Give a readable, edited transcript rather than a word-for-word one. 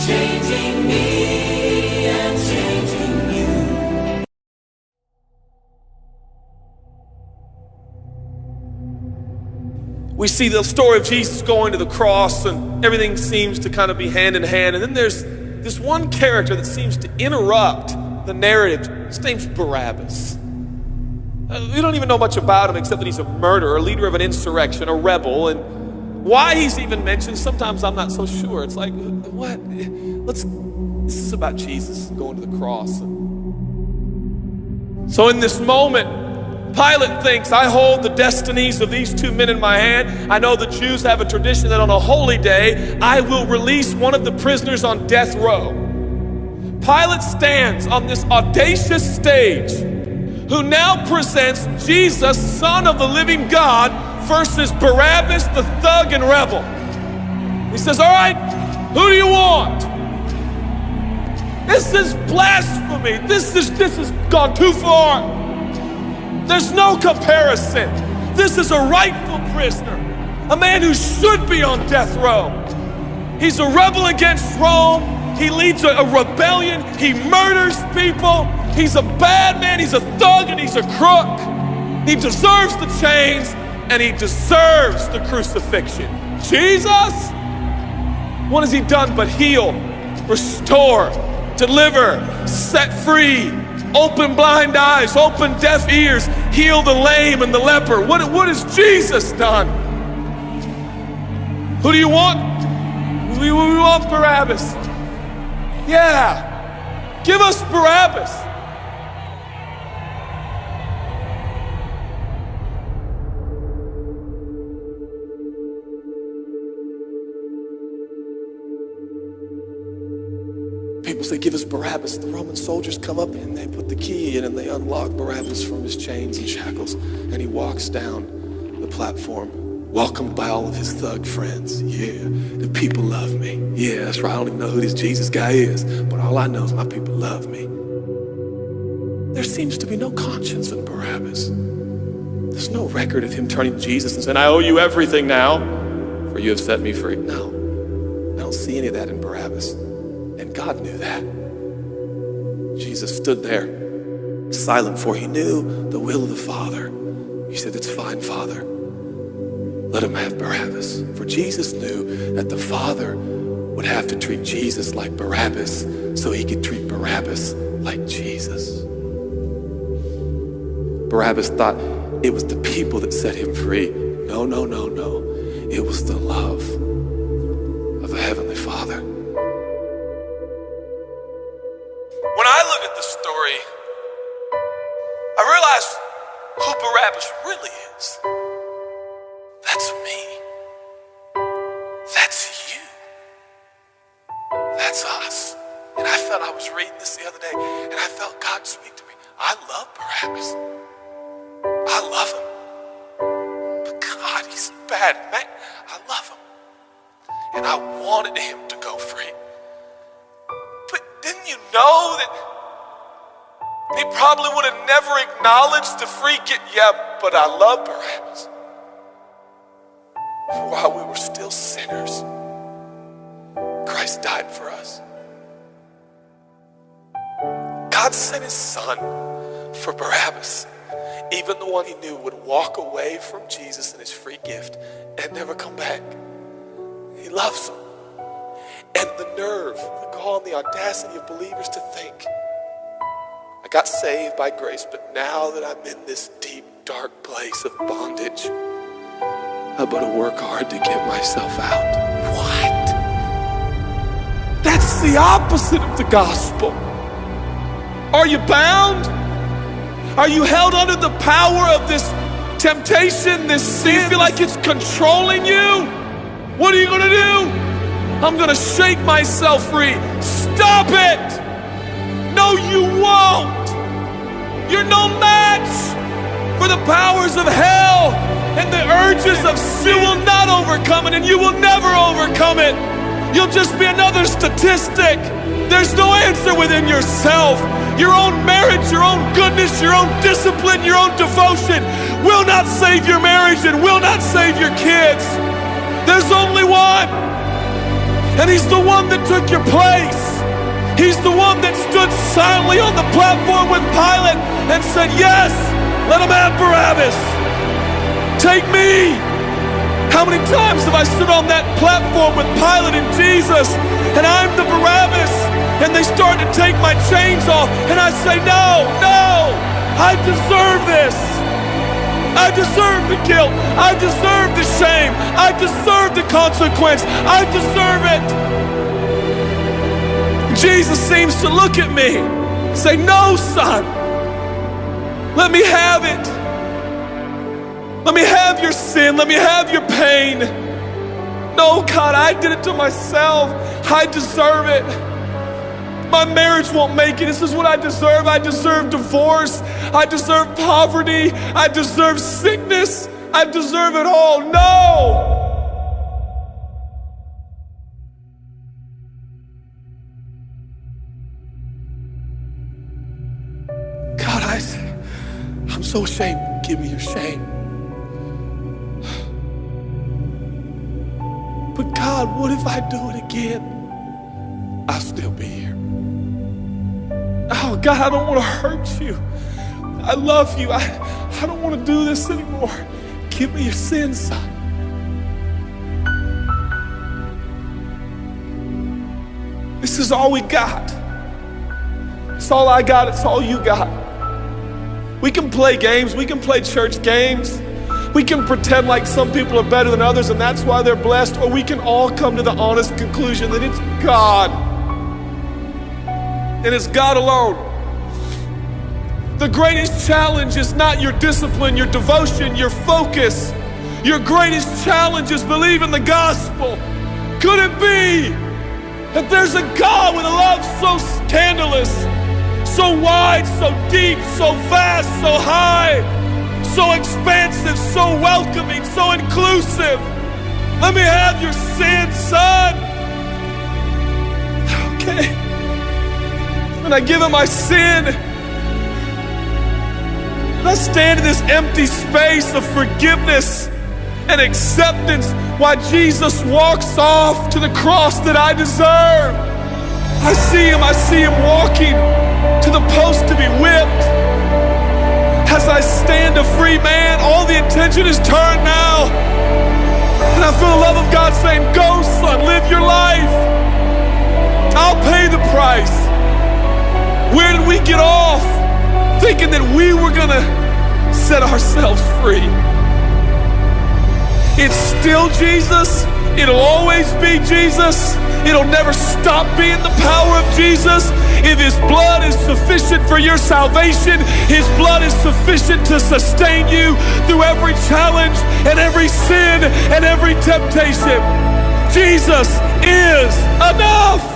changing me and changing you. We see the story of Jesus going to the cross, and everything seems to kind of be hand in hand. And then there's this one character that seems to interrupt the narrative. His name's Barabbas. We don't even know much about him except that he's a murderer, a leader of an insurrection, a rebel. And why he's even mentioned, sometimes I'm not so sure. It's like, what? This is about Jesus going to the cross. So in this moment, Pilate thinks, I hold the destinies of these two men in my hand. I know the Jews have a tradition that on a holy day, I will release one of the prisoners on death row. Pilate stands on this audacious stage, who now presents Jesus, Son of the living God, versus Barabbas, the thug and rebel. He says, all right, who do you want? This is blasphemy. This has gone too far. There's no comparison. This is a rightful prisoner, a man who should be on death row. He's a rebel against Rome. He leads a rebellion. He murders people. He's a bad man. He's a thug and he's a crook. He deserves the chains and he deserves the crucifixion. Jesus? What has he done but heal, restore, deliver, set free, open blind eyes, open deaf ears, heal the lame and the leper? What has Jesus done? Who do you want? We want Barabbas. Yeah, give us Barabbas. People say, give us Barabbas. The Roman soldiers come up and they put the key in and they unlock Barabbas from his chains and shackles. And he walks down the platform, welcomed by all of his thug friends. Yeah, the people love me. Yeah, that's right. I don't even know who this Jesus guy is, but all I know is my people love me. There seems to be no conscience in Barabbas. There's no record of him turning to Jesus and saying, I owe you everything now, for you have set me free. No, I don't see any of that in Barabbas. And God knew that. Jesus stood there, silent, for he knew the will of the Father. He said, it's fine, Father. Let him have Barabbas. For Jesus knew that the Father would have to treat Jesus like Barabbas so he could treat Barabbas like Jesus. Barabbas thought it was the people that set him free. No, no, no, no. It was the love of the Heavenly Father. When I look at the story, I realize who Barabbas really is. That's me. That's you. That's us. And I was reading this the other day, and I felt God speak to me. I love Barabbas. I love him. But God, he's bad, man. I love him. And I wanted him to go free. But didn't you know that he probably would have never acknowledged the free gift? Yeah, but I love Barabbas. For while we were still sinners, Christ died for us. God sent his son for Barabbas, even the one he knew would walk away from Jesus and his free gift and never come back. He loves him. And the nerve, the gall, and the audacity of believers to think, I got saved by grace, but now that I'm in this deep, dark place of bondage, I better work hard to get myself out. What? That's the opposite of the gospel. Are you bound? Are you held under the power of this temptation, this sin? Do you feel like it's controlling you? What are you gonna do? I'm gonna shake myself free. Stop it! No, you won't! You're no match for the powers of hell and the urges of sin. You will not overcome it, and you will never overcome it. You'll just be another statistic. There's no answer within yourself. Your own marriage, your own goodness, your own discipline, your own devotion will not save your marriage and will not save your kids. There's only one, and he's the one that took your place. silently on the platform with Pilate and said, yes, let him have Barabbas. Take me. How many times have I stood on that platform with Pilate and Jesus, and I'm the Barabbas, and they start to take my chains off, and I say, no, no, I deserve this. I deserve the guilt. I deserve the shame. I deserve the consequence. I deserve it. Jesus seems to look at me and say, no, son, let me have it. Let me have your sin. Let me have your pain. No, God, I did it to myself. I deserve it. My marriage won't make it. This is what I deserve. I deserve divorce. I deserve poverty. I deserve sickness. I deserve it all. No! God, I'm so ashamed. Give me your shame. But God, what if I do it again? I'll still be here. Oh God, I don't want to hurt you. I love you. I don't want to do this anymore. Give me your sins, son. This is all we got. It's all I got. It's all you got. We can play games. We can play church games. We can pretend like some people are better than others and that's why they're blessed, or we can all come to the honest conclusion that it's God. And it's God alone. The greatest challenge is not your discipline, your devotion, your focus. Your greatest challenge is believing the gospel. Could it be that there's a God with a love so scandalous, so wide, so deep, so vast, so high, so expansive, so welcoming, so inclusive? Let me have your sin, son. Okay. And I give him my sin. And I stand in this empty space of forgiveness and acceptance while Jesus walks off to the cross that I deserve. I see him walking to the post to be whipped. As I stand a free man, all the attention is turned now. And I feel the love of God saying, go son, live your life. I'll pay the price. Where did we get off thinking that we were gonna set ourselves free? It's still Jesus. It'll always be Jesus. It'll never stop being the power of Jesus. If his blood is sufficient for your salvation, his blood is sufficient to sustain you through every challenge and every sin and every temptation. Jesus is enough.